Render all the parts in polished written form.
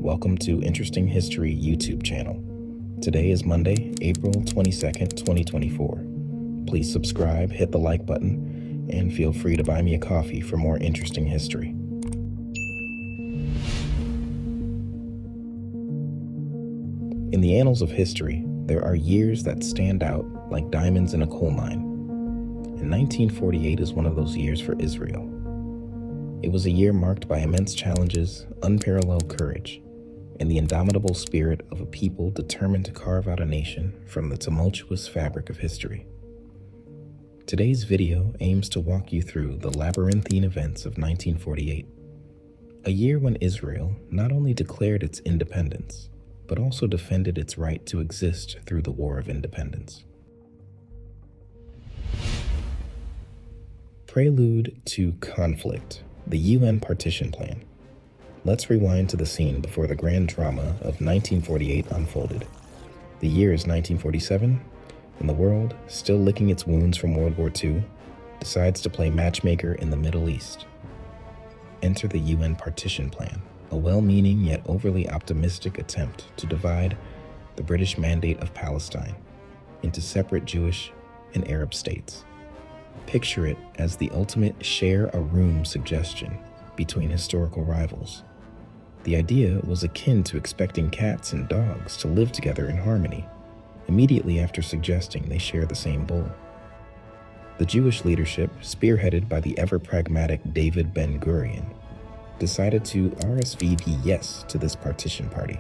welcome to Interesting History YouTube channel. Today is Monday, April 22nd, 2024. Please subscribe, hit the like button, and feel free to buy me a coffee for more interesting history. In the annals of history, there are years that stand out like diamonds in a coal mine. And 1948 is one of those years for Israel. It was a year marked by immense challenges, unparalleled courage, and the indomitable spirit of a people determined to carve out a nation from the tumultuous fabric of history. Today's video aims to walk you through the labyrinthine events of 1948, a year when Israel not only declared its independence, but also defended its right to exist through the War of Independence. Prelude to conflict, the UN partition plan. Let's rewind to the scene before the grand drama of 1948 unfolded. The year is 1947, and the world, still licking its wounds from World War II, decides to play matchmaker in the Middle East. Enter the UN partition plan, a well-meaning yet overly optimistic attempt to divide the British Mandate of Palestine into separate Jewish and Arab states. Picture it as the ultimate share-a-room suggestion between historical rivals. The idea was akin to expecting cats and dogs to live together in harmony, immediately after suggesting they share the same bowl. The Jewish leadership, spearheaded by the ever-pragmatic David Ben-Gurion, decided to RSVP yes to this partition party,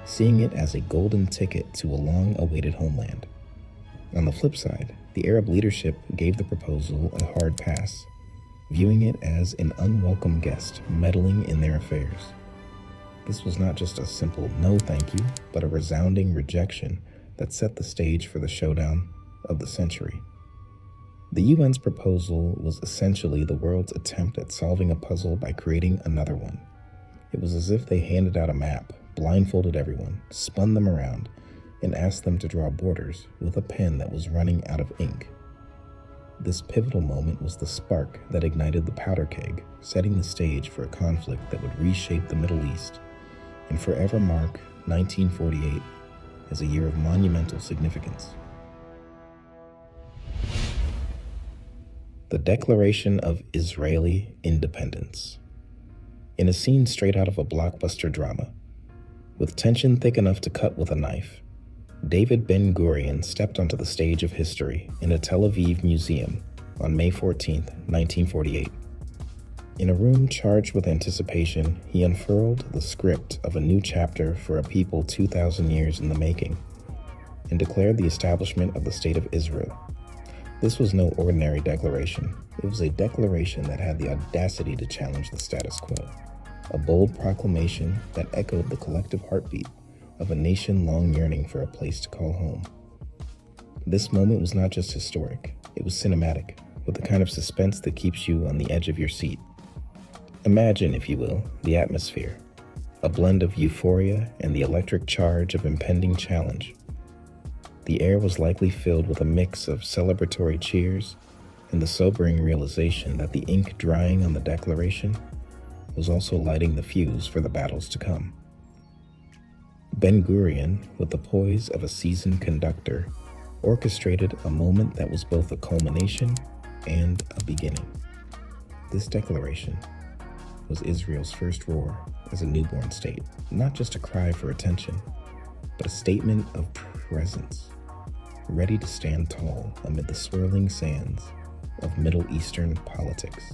seeing it as a golden ticket to a long-awaited homeland. On the flip side, the Arab leadership gave the proposal a hard pass, viewing it as an unwelcome guest meddling in their affairs. This was not just a simple no thank you, but a resounding rejection that set the stage for the showdown of the century. The UN's proposal was essentially the world's attempt at solving a puzzle by creating another one. It was as if they handed out a map, blindfolded everyone, spun them around, and asked them to draw borders with a pen that was running out of ink. This pivotal moment was the spark that ignited the powder keg, setting the stage for a conflict that would reshape the Middle East and forever mark 1948 as a year of monumental significance. The Declaration of Israeli Independence. In a scene straight out of a blockbuster drama, with tension thick enough to cut with a knife, David Ben-Gurion stepped onto the stage of history in a Tel Aviv museum on May 14, 1948. In a room charged with anticipation, he unfurled the script of a new chapter for a people 2,000 years in the making, and declared the establishment of the State of Israel. This was no ordinary declaration. It was a declaration that had the audacity to challenge the status quo, a bold proclamation that echoed the collective heartbeat of a nation long yearning for a place to call home. This moment was not just historic, it was cinematic, with the kind of suspense that keeps you on the edge of your seat. Imagine, if you will, the atmosphere, a blend of euphoria and the electric charge of impending challenge. The air was likely filled with a mix of celebratory cheers and the sobering realization that the ink drying on the declaration was also lighting the fuse for the battles to come. Ben-Gurion, with the poise of a seasoned conductor, orchestrated a moment that was both a culmination and a beginning. This declaration was Israel's first roar as a newborn state, not just a cry for attention, but a statement of presence, ready to stand tall amid the swirling sands of Middle Eastern politics.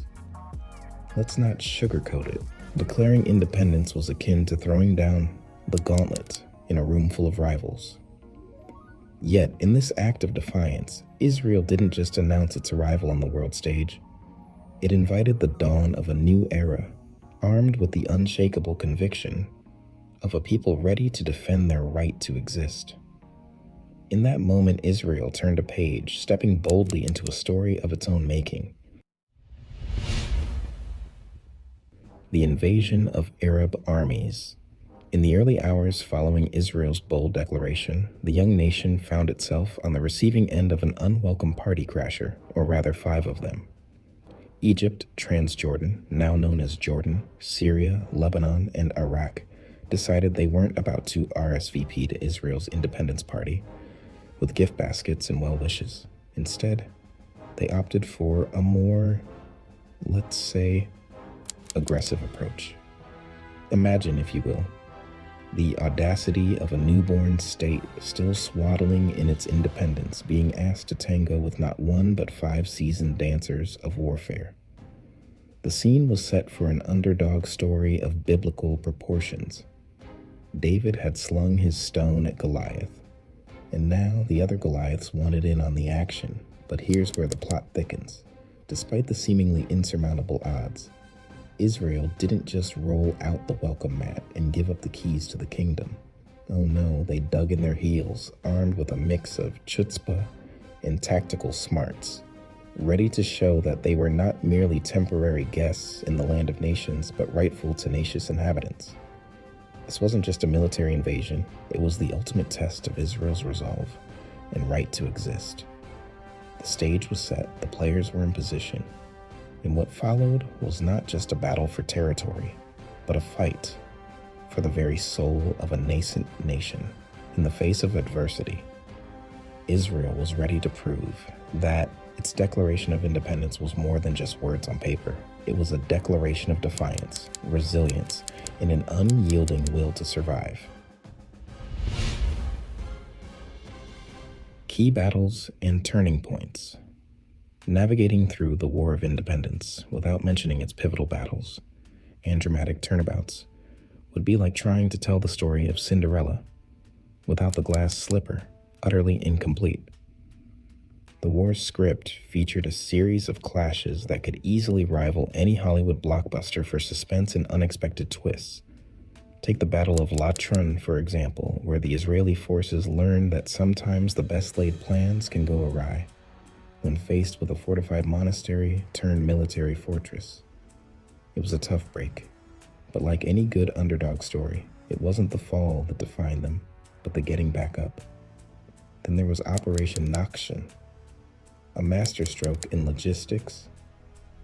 Let's not sugarcoat it. Declaring independence was akin to throwing down the gauntlet in a room full of rivals. Yet, in this act of defiance, Israel didn't just announce its arrival on the world stage. It invited the dawn of a new era, armed with the unshakable conviction of a people ready to defend their right to exist. In that moment, Israel turned a page, stepping boldly into a story of its own making. The invasion of Arab armies. In the early hours following Israel's bold declaration, the young nation found itself on the receiving end of an unwelcome party crasher, or rather 5 of them. Egypt, Transjordan, now known as Jordan, Syria, Lebanon, and Iraq decided they weren't about to RSVP to Israel's Independence Party with gift baskets and well wishes. Instead, they opted for a more, let's say, aggressive approach. Imagine, if you will, the audacity of a newborn state still swaddling in its independence being asked to tango with not one but 5 seasoned dancers of warfare. The scene was set for an underdog story of biblical proportions. David had slung his stone at Goliath, and now the other Goliaths wanted in on the action. But here's where the plot thickens. Despite the seemingly insurmountable odds, Israel didn't just roll out the welcome mat and give up the keys to the kingdom. Oh no, they dug in their heels, armed with a mix of chutzpah and tactical smarts, ready to show that they were not merely temporary guests in the land of nations, but rightful tenacious inhabitants. This wasn't just a military invasion, it was the ultimate test of Israel's resolve and right to exist. The stage was set, the players were in position, and what followed was not just a battle for territory, but a fight for the very soul of a nascent nation. In the face of adversity, Israel was ready to prove that its declaration of independence was more than just words on paper. It was a declaration of defiance, resilience, and an unyielding will to survive. Key battles and turning points. Navigating through the War of Independence without mentioning its pivotal battles and dramatic turnabouts would be like trying to tell the story of Cinderella without the glass slipper, utterly incomplete. The war's script featured a series of clashes that could easily rival any Hollywood blockbuster for suspense and unexpected twists. Take the Battle of Latrun, for example, where the Israeli forces learned that sometimes the best-laid plans can go awry when faced with a fortified monastery turned military fortress. It was a tough break, but like any good underdog story, it wasn't the fall that defined them, but the getting back up. Then there was Operation Nakshan, a masterstroke in logistics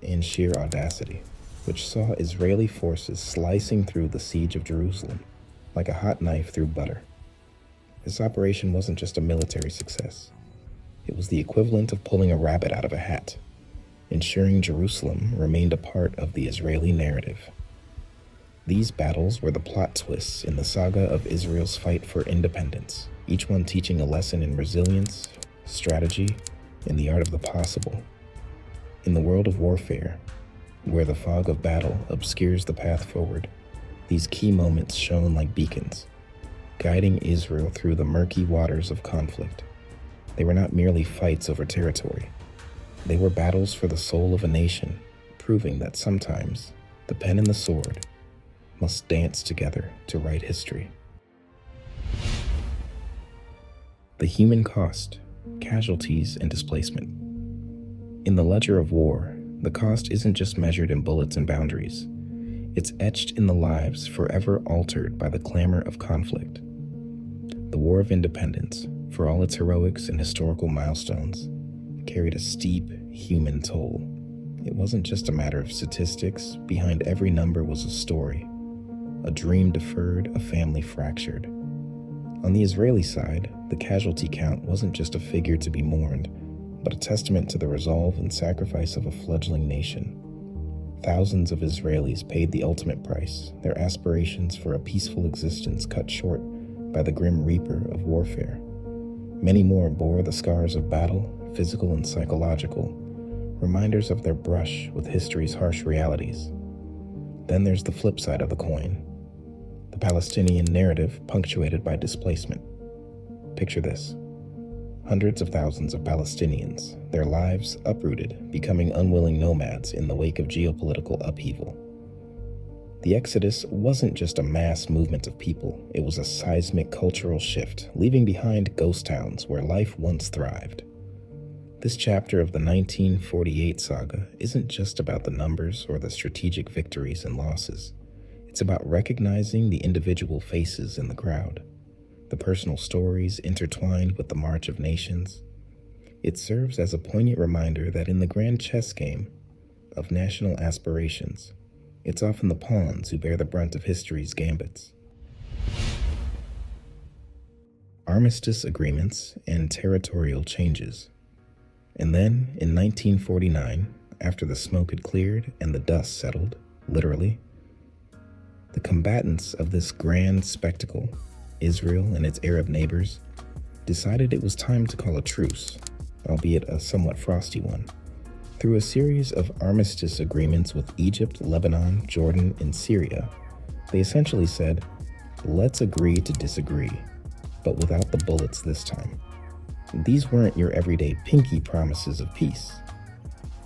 and sheer audacity, which saw Israeli forces slicing through the siege of Jerusalem like a hot knife through butter. This operation wasn't just a military success. It was the equivalent of pulling a rabbit out of a hat, ensuring Jerusalem remained a part of the Israeli narrative. These battles were the plot twists in the saga of Israel's fight for independence, each one teaching a lesson in resilience, strategy, and the art of the possible. In the world of warfare, where the fog of battle obscures the path forward, these key moments shone like beacons, guiding Israel through the murky waters of conflict. They were not merely fights over territory. They were battles for the soul of a nation, proving that sometimes the pen and the sword must dance together to write history. The human cost, casualties, and displacement. In the ledger of war, the cost isn't just measured in bullets and boundaries. It's etched in the lives forever altered by the clamor of conflict. The War of Independence, for all its heroics and historical milestones, carried a steep human toll. It wasn't just a matter of statistics. Behind every number was a story, a dream deferred, a family fractured. On the Israeli side, the casualty count wasn't just a figure to be mourned, but a testament to the resolve and sacrifice of a fledgling nation. Thousands of Israelis paid the ultimate price, their aspirations for a peaceful existence cut short by the grim reaper of warfare. Many more bore the scars of battle, physical and psychological, reminders of their brush with history's harsh realities. Then there's the flip side of the coin, the Palestinian narrative punctuated by displacement. Picture this: hundreds of thousands of Palestinians, their lives uprooted, becoming unwilling nomads in the wake of geopolitical upheaval. The Exodus wasn't just a mass movement of people, it was a seismic cultural shift, leaving behind ghost towns where life once thrived. This chapter of the 1948 saga isn't just about the numbers or the strategic victories and losses. It's about recognizing the individual faces in the crowd, the personal stories intertwined with the march of nations. It serves as a poignant reminder that in the grand chess game of national aspirations, it's often the pawns who bear the brunt of history's gambits. armistice agreements, and territorial changes. And then, in 1949, after the smoke had cleared and the dust settled, literally, the combatants of this grand spectacle, Israel and its Arab neighbors, decided it was time to call a truce, albeit a somewhat frosty one. Through a series of armistice agreements with Egypt, Lebanon, Jordan, and Syria, they essentially said, let's agree to disagree, but without the bullets this time. These weren't your everyday pinky promises of peace.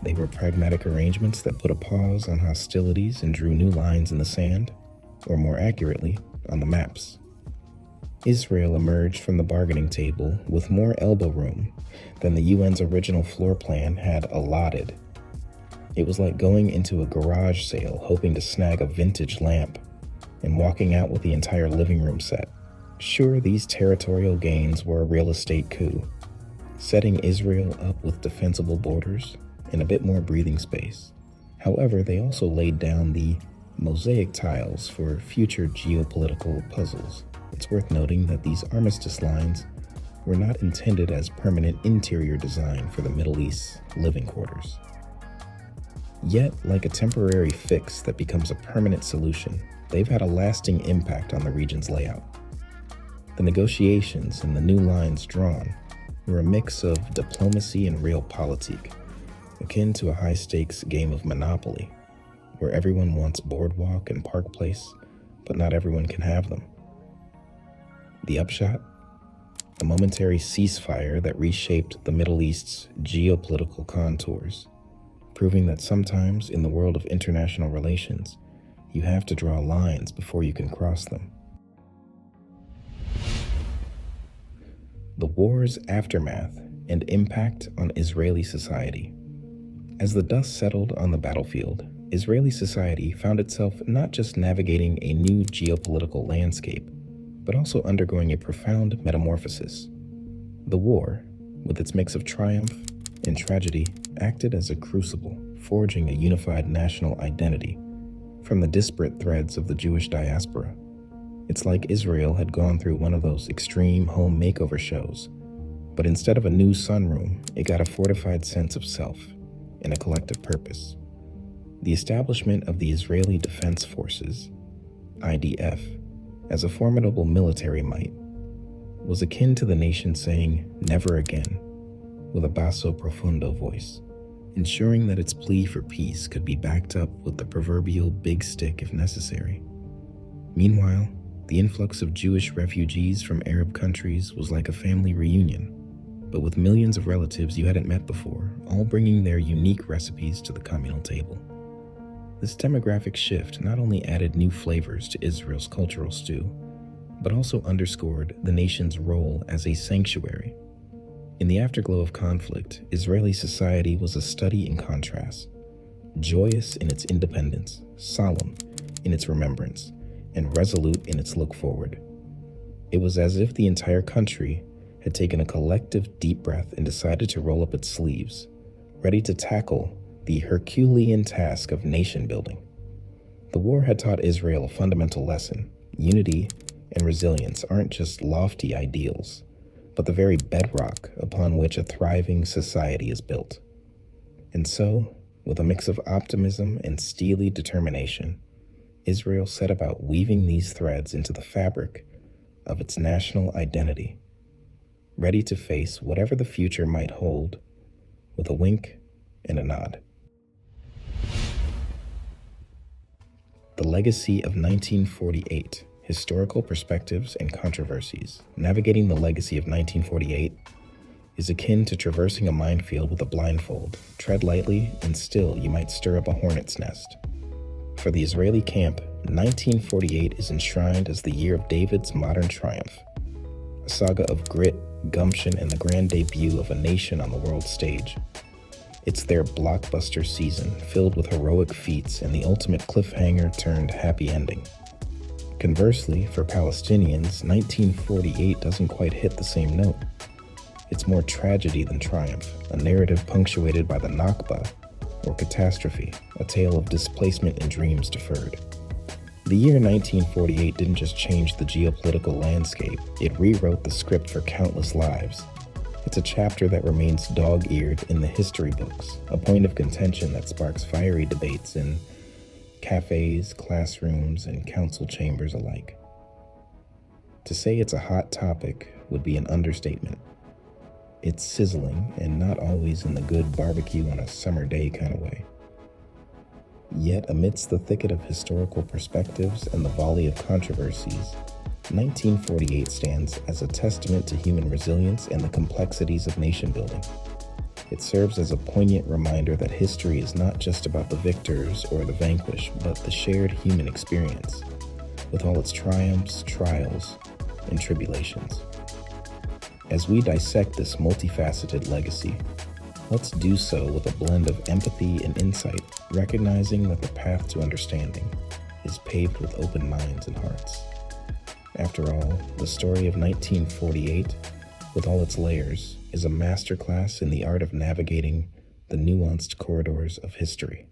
They were pragmatic arrangements that put a pause on hostilities and drew new lines in the sand, or more accurately, on the maps. Israel emerged from the bargaining table with more elbow room than the UN's original floor plan had allotted. It was like going into a garage sale hoping to snag a vintage lamp and walking out with the entire living room set. Sure, these territorial gains were a real estate coup, setting Israel up with defensible borders and a bit more breathing space. However, they also laid down the mosaic tiles for future geopolitical puzzles. It's worth noting that these armistice lines were not intended as permanent interior design for the Middle East's living quarters. Yet, like a temporary fix that becomes a permanent solution, they've had a lasting impact on the region's layout. The negotiations and the new lines drawn were a mix of diplomacy and realpolitik, akin to a high-stakes game of Monopoly, where everyone wants Boardwalk and Park Place, but not everyone can have them. The upshot? A momentary ceasefire that reshaped the Middle East's geopolitical contours, proving that sometimes in the world of international relations, you have to draw lines before you can cross them. The war's aftermath and impact on Israeli society. As the dust settled on the battlefield, Israeli society found itself not just navigating a new geopolitical landscape, but also undergoing a profound metamorphosis. The war, with its mix of triumph and tragedy, acted as a crucible, forging a unified national identity from the disparate threads of the Jewish diaspora. It's like Israel had gone through one of those extreme home makeover shows, but instead of a new sunroom, it got a fortified sense of self and a collective purpose. The establishment of the Israeli Defense Forces, IDF, as a formidable military might, was akin to the nation saying, "Never again," with a basso profundo voice, ensuring that its plea for peace could be backed up with the proverbial big stick if necessary. Meanwhile, the influx of Jewish refugees from Arab countries was like a family reunion, but with millions of relatives you hadn't met before, all bringing their unique recipes to the communal table. This demographic shift not only added new flavors to Israel's cultural stew, but also underscored the nation's role as a sanctuary. In the afterglow of conflict, Israeli society was a study in contrast, joyous in its independence, solemn in its remembrance, and resolute in its look forward. It was as if the entire country had taken a collective deep breath and decided to roll up its sleeves, ready to tackle the Herculean task of nation building. The war had taught Israel a fundamental lesson. Unity and resilience aren't just lofty ideals, but the very bedrock upon which a thriving society is built. And so, with a mix of optimism and steely determination, Israel set about weaving these threads into the fabric of its national identity, ready to face whatever the future might hold with a wink and a nod. The Legacy of 1948, Historical Perspectives and Controversies. Navigating the legacy of 1948 is akin to traversing a minefield with a blindfold. Tread lightly, and still you might stir up a hornet's nest. For the Israeli camp, 1948 is enshrined as the year of David's modern triumph, a saga of grit, gumption, and the grand debut of a nation on the world stage. It's their blockbuster season, filled with heroic feats and the ultimate cliffhanger turned happy ending. Conversely, for Palestinians, 1948 doesn't quite hit the same note. It's more tragedy than triumph, a narrative punctuated by the Nakba, or catastrophe, a tale of displacement and dreams deferred. The year 1948 didn't just change the geopolitical landscape, it rewrote the script for countless lives. It's a chapter that remains dog-eared in the history books, a point of contention that sparks fiery debates in cafes, classrooms, and council chambers alike. To say it's a hot topic would be an understatement. It's sizzling, and not always in the good barbecue on a summer day kind of way. Yet, amidst the thicket of historical perspectives and the volley of controversies, 1948 stands as a testament to human resilience and the complexities of nation building. It serves as a poignant reminder that history is not just about the victors or the vanquished, but the shared human experience, with all its triumphs, trials, and tribulations. As we dissect this multifaceted legacy, let's do so with a blend of empathy and insight, recognizing that the path to understanding is paved with open minds and hearts. After all, the story of 1948, with all its layers, is a masterclass in the art of navigating the nuanced corridors of history.